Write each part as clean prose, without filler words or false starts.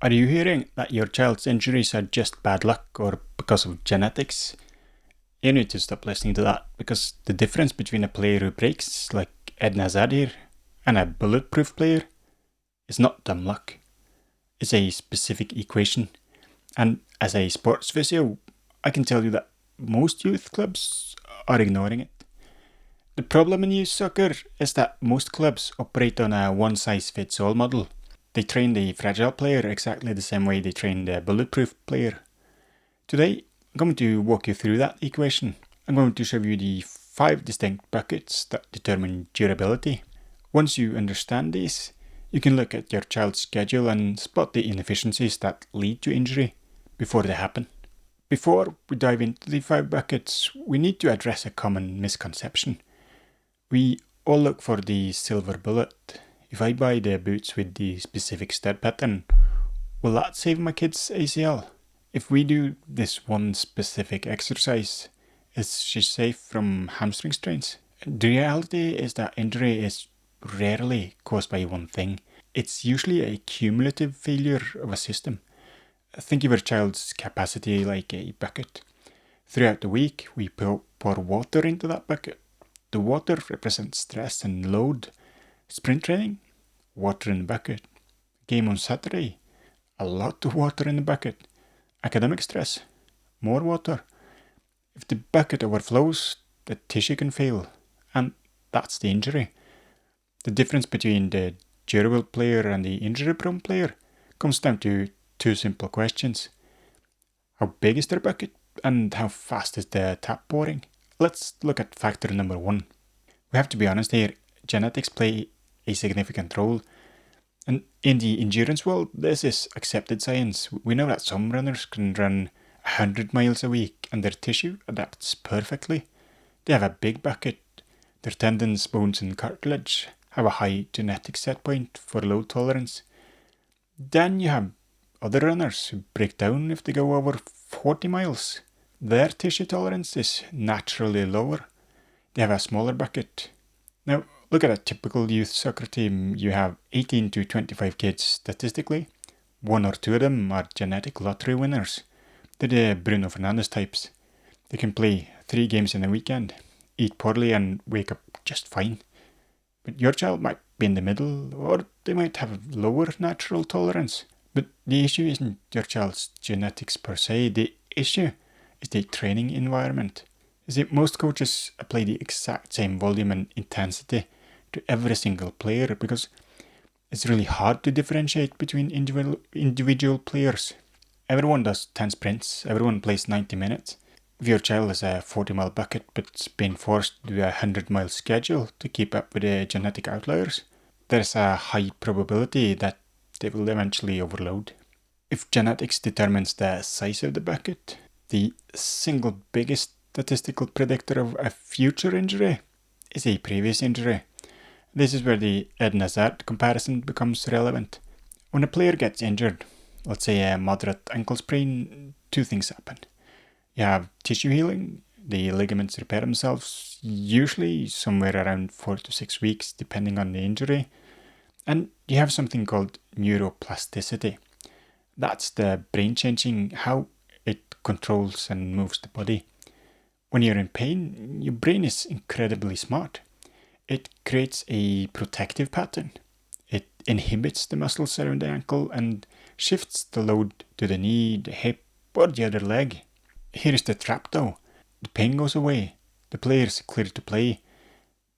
Are you hearing that your child's injuries are just bad luck or because of genetics? You need to stop listening to that because the difference between a player who breaks, like Eden Hazard here, and a bulletproof player is not dumb luck. It's a specific equation. And as a sports physio, I can tell you that most youth clubs are ignoring it. The problem in youth soccer is that most clubs operate on a one-size-fits-all model. They train the fragile player exactly the same way they train the bulletproof player. Today, I'm going to walk you through that equation. I'm going to show you the 5 distinct buckets that determine durability. Once you understand these, you can look at your child's schedule and spot the inefficiencies that lead to injury before they happen. Before we dive into the 5 buckets, we need to address a common misconception. We all look for the silver bullet. If I buy the boots with the specific stud pattern, will that save my kid's ACL? If we do this one specific exercise, is she safe from hamstring strains? The reality is that injury is rarely caused by one thing. It's usually a cumulative failure of a system. Think of your child's capacity like a bucket. Throughout the week, we pour water into that bucket. The water represents stress and load. Sprint training, water in the bucket. Game on Saturday, a lot of water in the bucket. Academic stress, more water. If the bucket overflows, the tissue can fail, and that's the injury. The difference between the durable player and the injury-prone player comes down to 2 simple questions. How big is their bucket, and how fast is the tap pouring? Let's look at factor number 1. We have to be honest here, genetics play a significant role. And in the endurance world, this is accepted science. We know that some runners can run 100 miles a week and their tissue adapts perfectly. They have a big bucket. Their tendons, bones and cartilage have a high genetic set point for load tolerance. Then you have other runners who break down if they go over 40 miles. Their tissue tolerance is naturally lower. They have a smaller bucket. Now, look at a typical youth soccer team. You have 18 to 25 kids statistically. 1 or 2 of them are genetic lottery winners. They're the Bruno Fernandes types. They can play 3 games in a weekend, eat poorly and wake up just fine. But your child might be in the middle, or they might have lower natural tolerance. But the issue isn't your child's genetics per se. The issue is the training environment. You see, most coaches apply the exact same volume and intensity to every single player because it's really hard to differentiate between individual players. Everyone does 10 sprints, everyone plays 90 minutes. If your child is a 40-mile bucket but's being forced to do a 100-mile schedule to keep up with the genetic outliers, there's a high probability that they will eventually overload. If genetics determines the size of the bucket, the single biggest statistical predictor of a future injury is a previous injury. This is where the Eden Hazard comparison becomes relevant. When a player gets injured, let's say a moderate ankle sprain, 2 things happen. You have tissue healing, the ligaments repair themselves, usually somewhere around 4 to 6 weeks depending on the injury. And you have something called neuroplasticity. That's the brain changing how it controls and moves the body. When you're in pain, your brain is incredibly smart. It creates a protective pattern. It inhibits the muscles around the ankle and shifts the load to the knee, the hip, or the other leg. Here's the trap though. The pain goes away. The player is clear to play.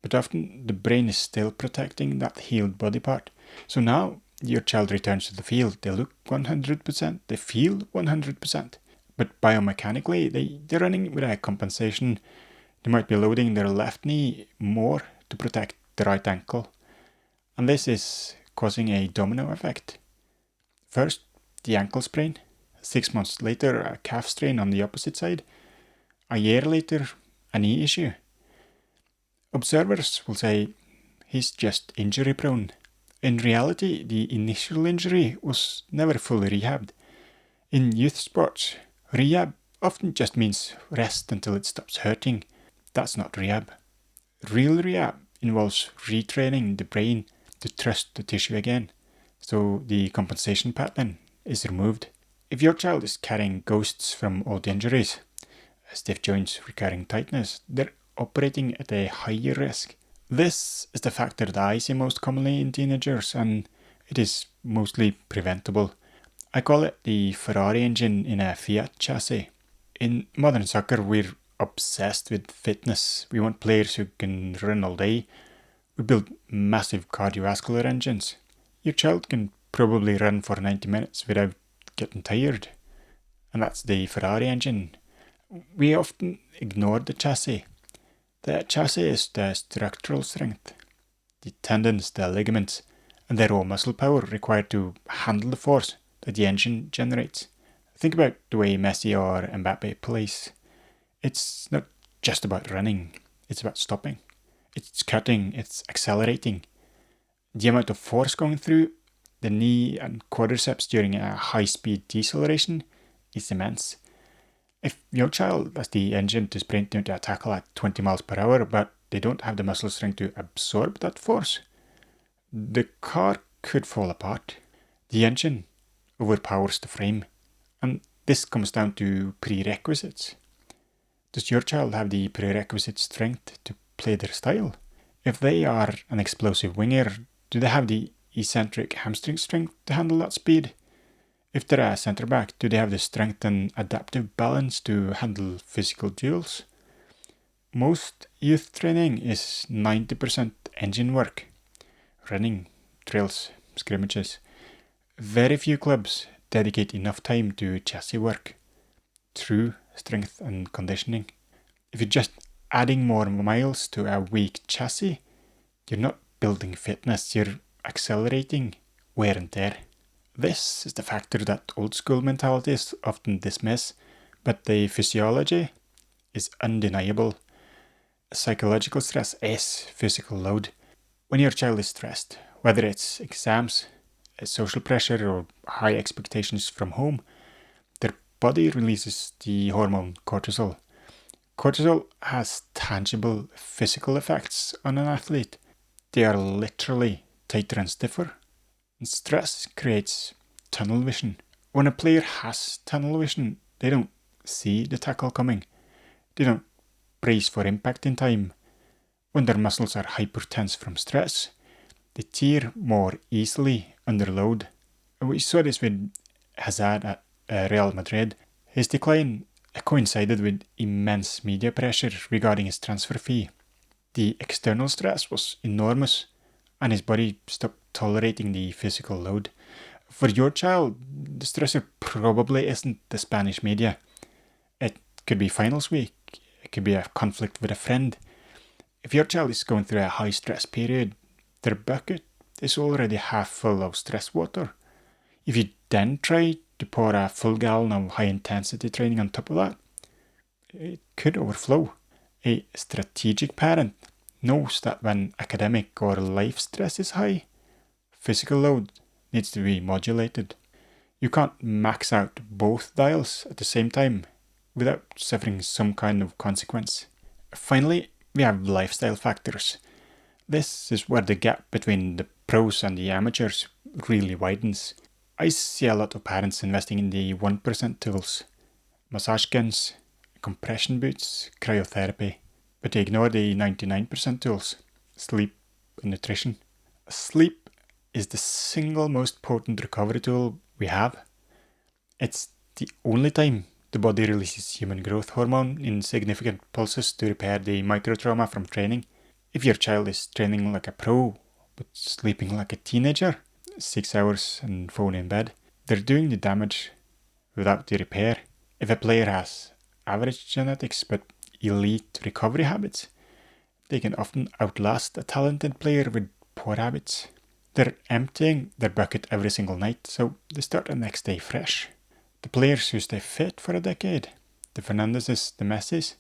But often the brain is still protecting that healed body part. So now your child returns to the field. They look 100%. They feel 100%. But biomechanically, they're running with a compensation. They might be loading their left knee more to protect the right ankle. And this is causing a domino effect. First, the ankle sprain. 6 months later, a calf strain on the opposite side. A year later, a knee issue. Observers will say, he's just injury prone. In reality, the initial injury was never fully rehabbed. In youth sports, rehab often just means rest until it stops hurting. That's not rehab. Real rehab involves retraining the brain to trust the tissue again. So the compensation pattern is removed. If your child is carrying ghosts from old injuries, stiff joints, recurring tightness, they're operating at a higher risk. This is the factor that I see most commonly in teenagers, and it is mostly preventable. I call it the Ferrari engine in a Fiat chassis. In modern soccer, we're obsessed with fitness. We want players who can run all day. We build massive cardiovascular engines. Your child can probably run for 90 minutes without getting tired. And that's the Ferrari engine. We often ignore the chassis. The chassis is the structural strength, the tendons, the ligaments, and the raw muscle power required to handle the force that the engine generates. Think about the way Messi or Mbappe plays. It's not just about running, it's about stopping. It's cutting, it's accelerating. The amount of force going through the knee and quadriceps during a high-speed deceleration is immense. If your child has the engine to sprint into a tackle at 20 miles per hour, but they don't have the muscle strength to absorb that force, the car could fall apart. The engine overpowers the frame, and this comes down to prerequisites. Does your child have the prerequisite strength to play their style? If they are an explosive winger, do they have the eccentric hamstring strength to handle that speed? If they're a centre back, do they have the strength and adaptive balance to handle physical duels? Most youth training is 90% engine work, running, drills, scrimmages. Very few clubs dedicate enough time to chassis work, true strength and conditioning. If you're just adding more miles to a weak chassis, you're not building fitness, you're accelerating wear and tear. This is the factor that old school mentalities often dismiss, but the physiology is undeniable. Psychological stress is physical load. When your child is stressed, whether it's exams, social pressure, or high expectations from home, their body releases the hormone cortisol. Cortisol has tangible physical effects on an athlete. They are literally tighter and stiffer. And stress creates tunnel vision. When a player has tunnel vision, they don't see the tackle coming. They don't brace for impact in time. When their muscles are hypertense from stress, they tear more easily under load. We saw this with Hazard at Real Madrid. His decline coincided with immense media pressure regarding his transfer fee. The external stress was enormous, and his body stopped tolerating the physical load. For your child, the stressor probably isn't the Spanish media. It could be finals week. It could be a conflict with a friend. If your child is going through a high stress period, their bucket is already half full of stress water. If you then try to pour a full gallon of high intensity training on top of that, it could overflow. A strategic parent knows that when academic or life stress is high, physical load needs to be modulated. You can't max out both dials at the same time without suffering some kind of consequence. Finally, we have lifestyle factors. This is where the gap between the pros and the amateurs really widens. I see a lot of parents investing in the 1% tools, massage guns, compression boots, cryotherapy, but they ignore the 99% tools, sleep and nutrition. Sleep is the single most potent recovery tool we have. It's the only time the body releases human growth hormone in significant pulses to repair the microtrauma from training. If your child is training like a pro, but sleeping like a teenager, 6 hours and phone in bed, they're doing the damage without the repair. If a player has average genetics but elite recovery habits, they can often outlast a talented player with poor habits. They're emptying their bucket every single night, so they start the next day fresh. The players who stay fit for a decade, the Fernandeses, the Messis,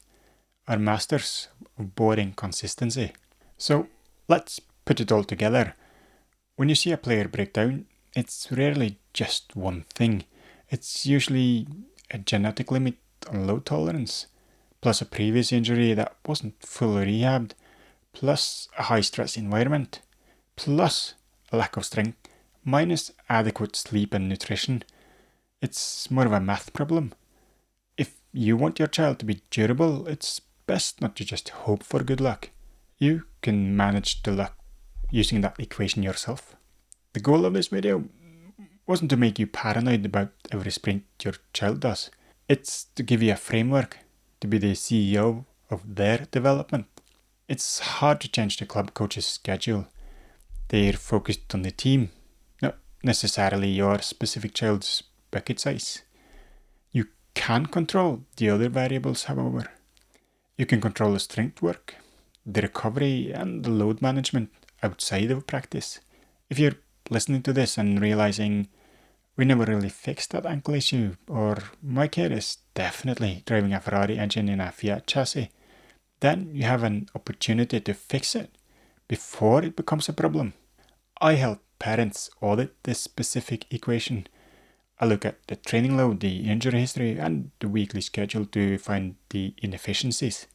are masters of boring consistency. So let's put it all together. When you see a player break down, it's rarely just one thing. It's usually a genetic limit on load tolerance, plus a previous injury that wasn't fully rehabbed, plus a high stress environment, plus a lack of strength, minus adequate sleep and nutrition. It's more of a math problem. If you want your child to be durable, it's best not to just hope for good luck. You can manage the luck using that equation yourself. The goal of this video wasn't to make you paranoid about every sprint your child does. It's to give you a framework to be the CEO of their development. It's hard to change the club coach's schedule. They're focused on the team, not necessarily your specific child's bucket size. You can control the other variables, however. You can control the strength work, the recovery, and the load management outside of practice. If you're listening to this and realizing we never really fixed that ankle issue, or my kid is definitely driving a Ferrari engine in a Fiat chassis, then you have an opportunity to fix it before it becomes a problem. I help parents audit this specific equation. I look at the training load, the injury history, and the weekly schedule to find the inefficiencies.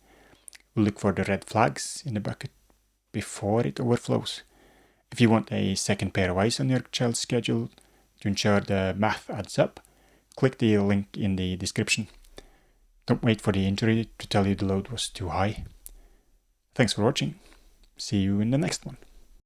We look for the red flags in the bucket before it overflows. If you want a second pair of eyes on your child's schedule to ensure the math adds up, click the link in the description. Don't wait for the injury to tell you the load was too high. Thanks for watching. See you in the next one.